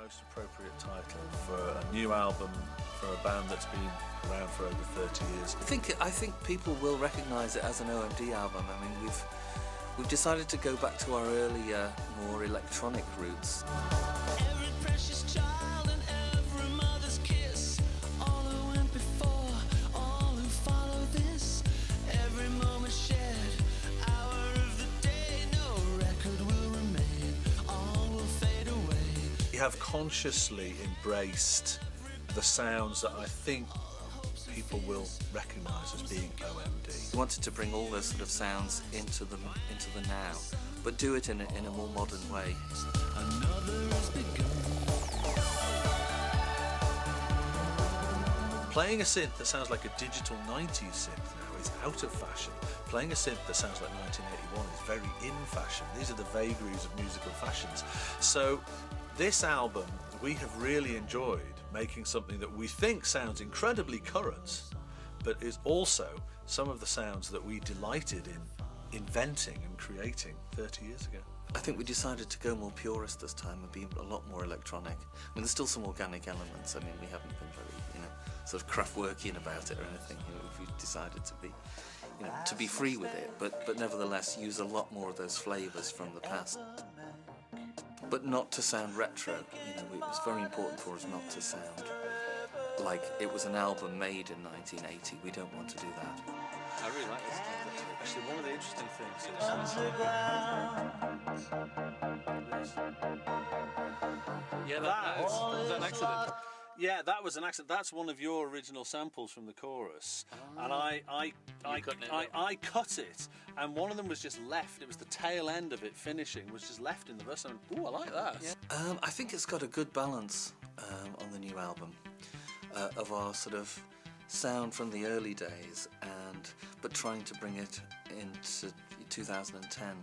most appropriate title for a new album for a band that's been around for over 30 years. I think people will recognise it as an OMD album. I mean, we've decided to go back to our earlier, more electronic roots. Every precious child and every mother's kiss, all who went before, all who follow this, every moment shared, hour of the day, no record will remain, all will fade away. We have consciously embraced the sounds that I think people will recognise as being OMD. We wanted to bring all those sort of sounds into the now, but do it in a more modern way. Another has begun. Playing a synth that sounds like a digital 90s synth now is out of fashion. Playing a synth that sounds like 1981 is very in fashion. These are the vagaries of musical fashions. So this album, we have really enjoyed making something that we think sounds incredibly current, but is also some of the sounds that we delighted in inventing and creating 30 years ago. I think we decided to go more purist this time and be a lot more electronic. I mean, there's still some organic elements. I mean, we haven't been very, sort of Kraftwerkian about it or anything. We decided to be, to be free with it, but nevertheless use a lot more of those flavours from the past. But not to sound retro. It was very important for us not to sound like it was an album made in 1980. We don't want to do that. I really like this concept. Actually, one of the interesting things is... Yeah, was that an accident? Yeah, that was an accident. That's one of your original samples from the chorus, and I cut it, and one of them was just left. It was the tail end of it finishing was just left in the verse. And ooh, I like that. Yeah. I think it's got a good balance on the new album of our sort of sound from the early days, but trying to bring it into 2010.